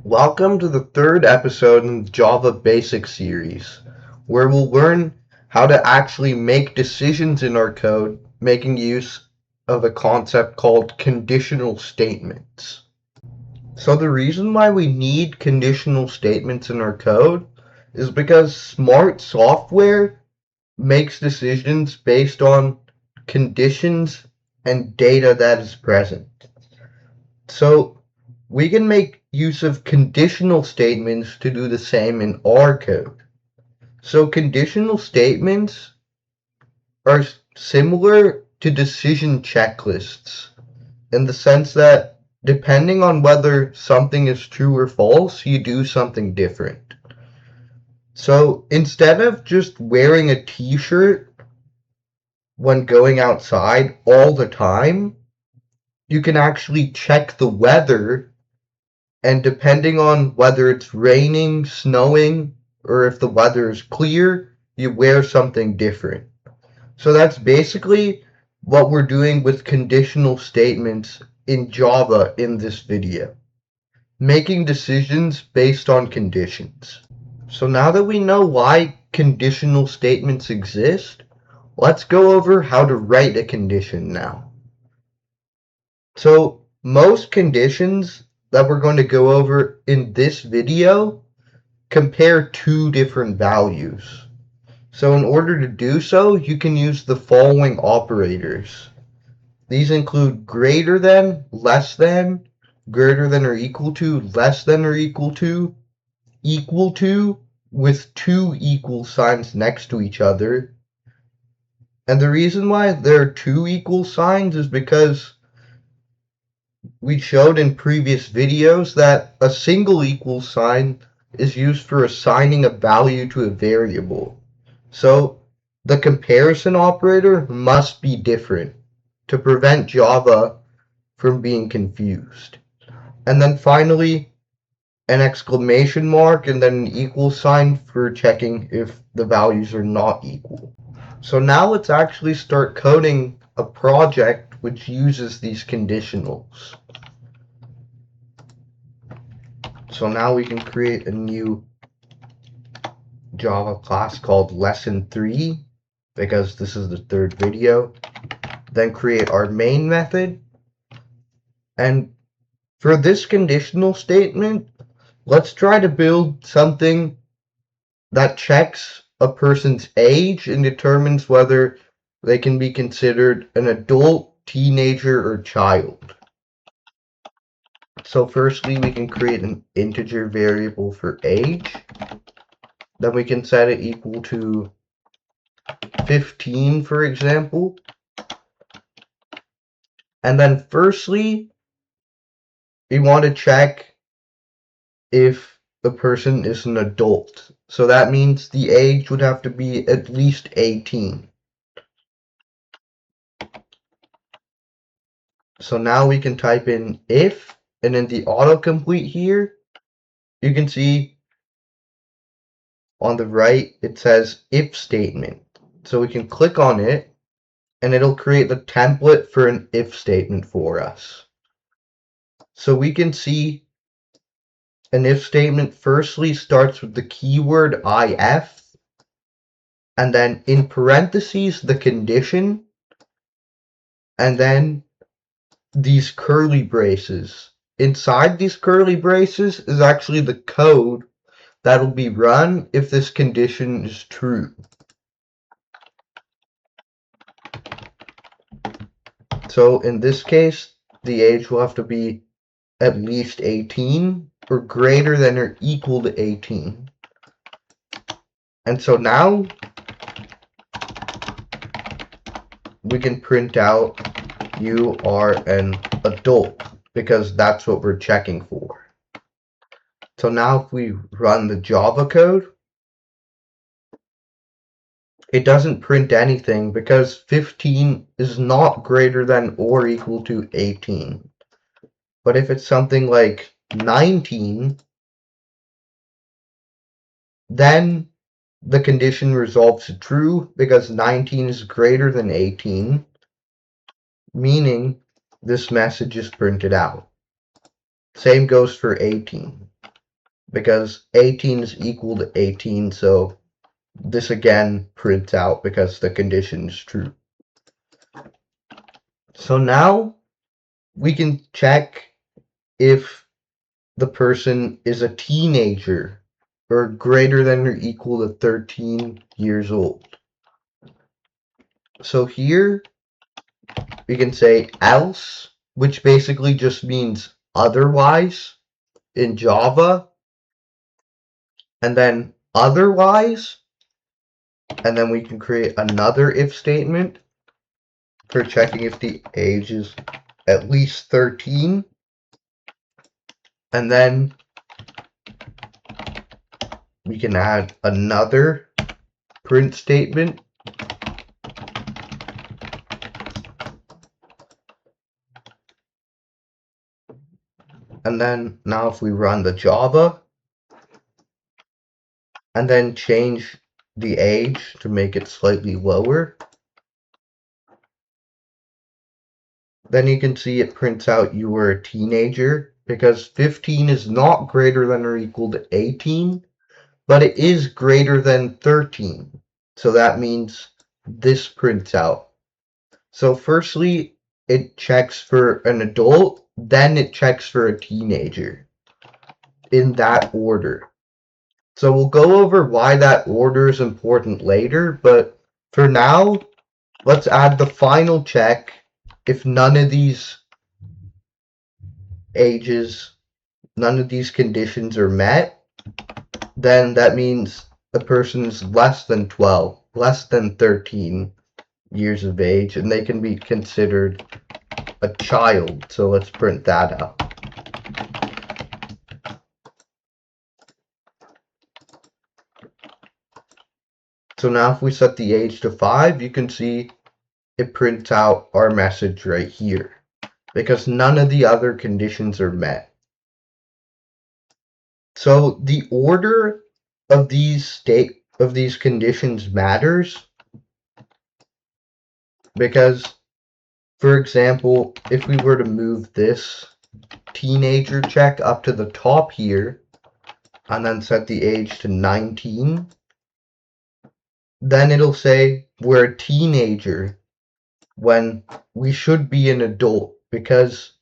Welcome to the third episode in the Java Basics series, where we'll learn how to actually make decisions in our code making use of a concept called conditional statements. So the reason why we need conditional statements in our code is because smart software makes decisions based on conditions and data that is present. So we can make use of conditional statements to do the same in our code. So conditional statements are similar to decision checklists in the sense that depending on whether something is true or false, you do something different. So instead of just wearing a t-shirt when going outside all the time, you can actually check the weather, and depending on whether it's raining, snowing, or if the weather is clear, you wear something different. So that's basically what we're doing with conditional statements in Java in this video. Making decisions based on conditions. So now that we know why conditional statements exist, let's go over how to write a condition now. So most conditions that we're going to go over in this video compare two different values. So in order to do so, you can use the following operators. These include greater than, less than, greater than or equal to, less than or equal to with two equal signs next to each other. And the reason why there are two equal signs is because we showed in previous videos that a single equal sign is used for assigning a value to a variable. So the comparison operator must be different to prevent Java from being confused. And then finally, an exclamation mark and then an equal sign for checking if the values are not equal. So now let's actually start coding a project which uses these conditionals. So now we can create a new Java class called lesson 3 because this is the third video. Then create our main method. And for this conditional statement, let's try to build something that checks a person's age and determines whether they can be considered an adult, teenager, or child. So firstly, we can create an integer variable for age. Then we can set it equal to 15, for example. And then firstly, we want to check if the person is an adult. So that means the age would have to be at least 18. So now we can type in if, and in the autocomplete here, you can see on the right, it says if statement. So we can click on it, and it'll create the template for an if statement for us. So we can see an if statement firstly starts with the keyword if, and then in parentheses the condition, and then these curly braces. Inside these curly braces is actually the code that'll be run if this condition is true. So in this case, the age will have to be at least 18 or greater than or equal to 18. And so now we can print out you are an adult because that's what we're checking for. So now if we run the Java code, it doesn't print anything because 15 is not greater than or equal to 18. But if it's something like 19, then the condition resolves to true because 19 is greater than 18, meaning this message is printed out. Same goes for 18. because 18 is equal to 18, so this again prints out because the condition is true. So now we can check if the person is a teenager or greater than or equal to 13 years old. So here we can say else, which basically just means otherwise in Java, and then otherwise, and then we can create another if statement for checking if the age is at least 13, and then we can add another print statement, and then now if we run the Java and then change the age to make it slightly lower, then you can see it prints out you were a teenager because 15 is not greater than or equal to 18, but it is greater than 13. So that means this prints out. So firstly, it checks for an adult, then it checks for a teenager in that order. So we'll go over why that order is important later, but for now, let's add the final check. If none of these ages, none of these conditions are met, then that means the person is less than 12, less than 13 years of age, and they can be considered a child. So let's print that out. So now if we set the age to 5, you can see it prints out our message right here because none of the other conditions are met. So the order of these conditions matters because, for example, if we were to move this teenager check up to the top here and then set the age to 19, then it'll say we're a teenager when we should be an adult because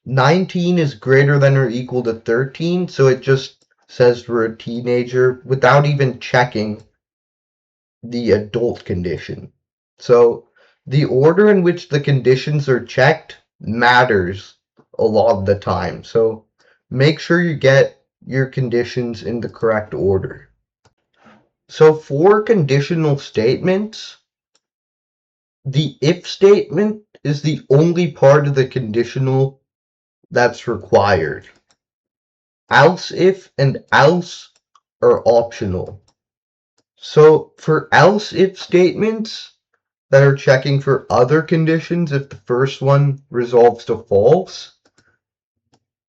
19 is greater than or equal to 13, so it just says we're a teenager without even checking the adult condition. So the order in which the conditions are checked matters a lot of the time. So make sure you get your conditions in the correct order. So for conditional statements, the if statement is the only part of the conditional that's required. Else if and else are optional. So for else if statements that are checking for other conditions, if the first one resolves to false,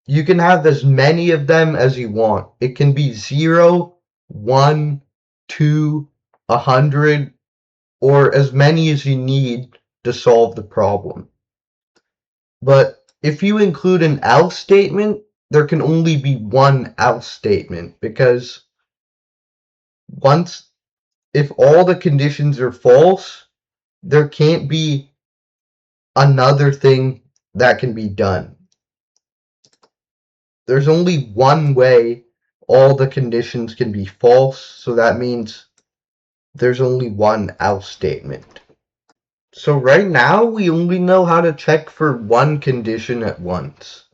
you can have as many of them as you want. It can be 0, 1, 2, 100, or as many as you need to solve the problem. But if you include an else statement, there can only be one else statement because if all the conditions are false, there can't be another thing that can be done. There's only one way all the conditions can be false, so that means there's only one else statement. So right now, we only know how to check for one condition at once.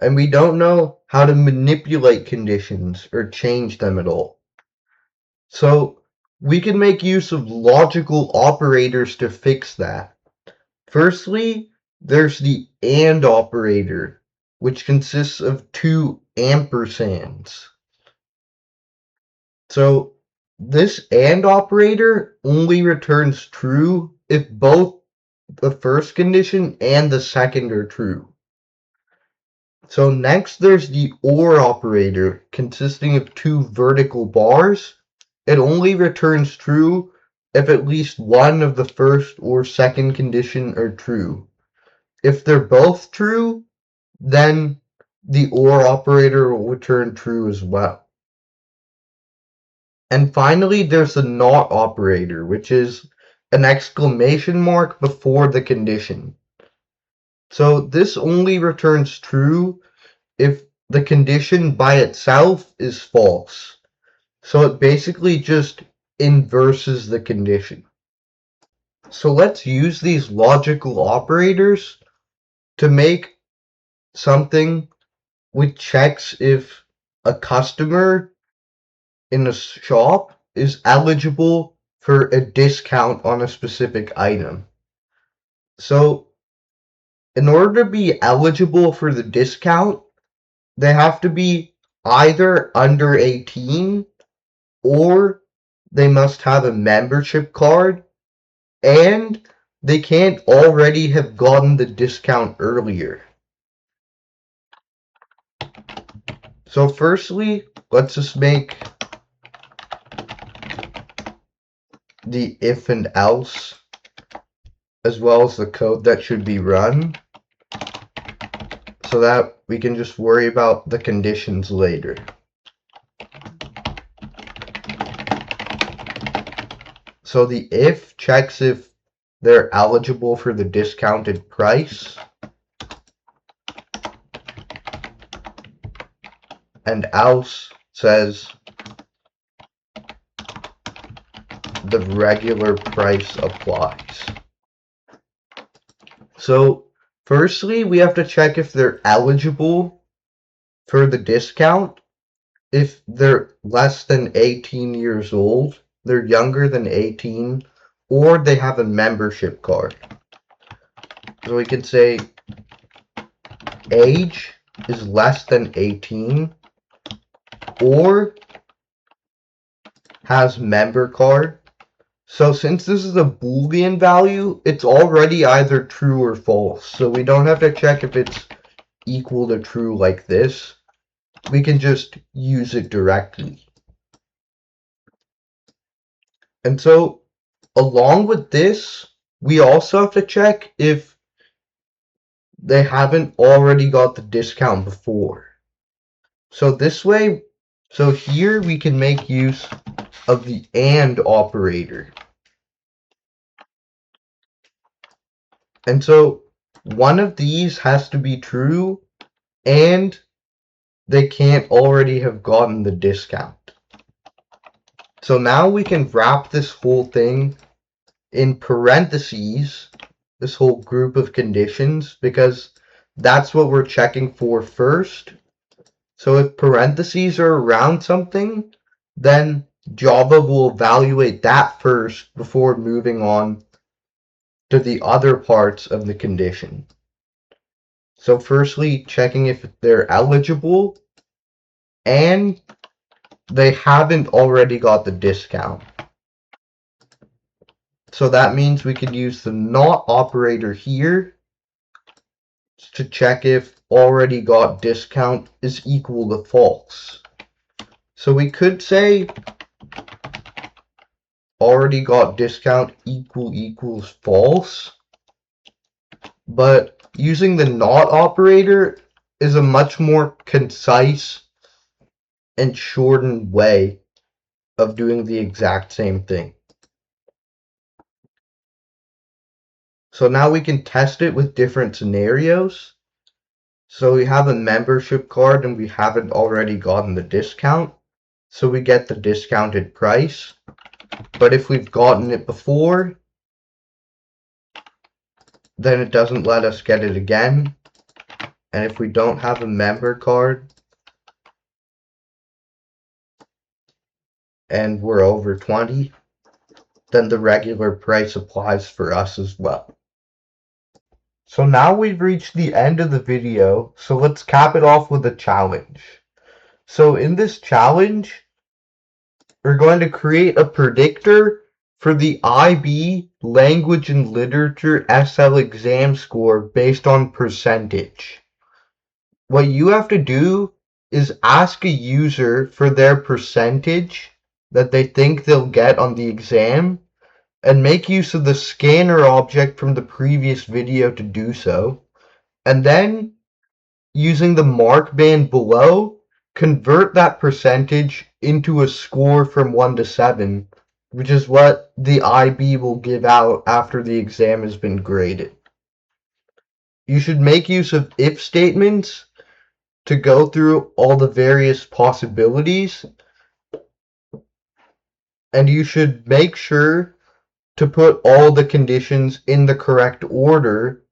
And we don't know how to manipulate conditions or change them at all. So we can make use of logical operators to fix that. Firstly, there's the AND operator, which consists of two ampersands. So this AND operator only returns true if both the first condition and the second are true. So next there's the OR operator, consisting of two vertical bars. It only returns true if at least one of the first or second condition are true. If they're both true, then the OR operator will return true as well. And finally, there's the NOT operator, which is an exclamation mark before the condition. So this only returns true if the condition by itself is false. So it basically just inverses the condition. So let's use these logical operators to make something which checks if a customer in a shop is eligible for a discount on a specific item. So in order to be eligible for the discount, they have to be either under 18 or they must have a membership card and they can't already have gotten the discount earlier. So firstly, let's just make the if and else as well as the code that should be run so that we can just worry about the conditions later. So the if checks if they're eligible for the discounted price, and else says the regular price applies. So firstly, we have to check if they're eligible for the discount. If they're less than 18 years old, they're younger than 18, or they have a membership card. So we can say age is less than 18, or has member card. So since this is a Boolean value, it's already either true or false. So we don't have to check if it's equal to true like this. We can just use it directly. And so along with this, we also have to check if they haven't already got the discount before. So this way, so here we can make use of the AND operator. And so one of these has to be true and they can't already have gotten the discount. So now we can wrap this whole thing in parentheses, this whole group of conditions, because that's what we're checking for first. So if parentheses are around something, then Java will evaluate that first before moving on to the other parts of the condition. So firstly, checking if they're eligible and they haven't already got the discount. So that means we could use the not operator here to check if already got discount is equal to false. So we could say already got discount equals false, but using the not operator is a much more concise and shortened way of doing the exact same thing. So now we can test it with different scenarios. So we have a membership card and we haven't already gotten the discount. So we get the discounted price. But if we've gotten it before, then it doesn't let us get it again. And if we don't have a member card and we're over 20, then the regular price applies for us as well. So now we've reached the end of the video, so let's cap it off with a challenge. So in this challenge, we're going to create a predictor for the IB Language and Literature SL exam score based on percentage. What you have to do is ask a user for their percentage that they think they'll get on the exam and make use of the scanner object from the previous video to do so. And then using the mark band below, convert that percentage into a score from 1 to 7, which is what the IB will give out after the exam has been graded. You should make use of if statements to go through all the various possibilities, and you should make sure to put all the conditions in the correct order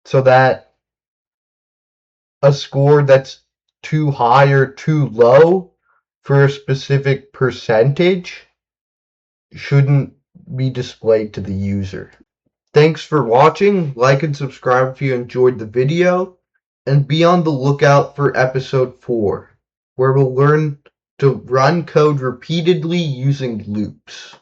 so that a score that's too high or too low for a specific percentage shouldn't be displayed to the user. Thanks for watching. Like and subscribe if you enjoyed the video, and be on the lookout for episode 4, where we'll learn to run code repeatedly using loops.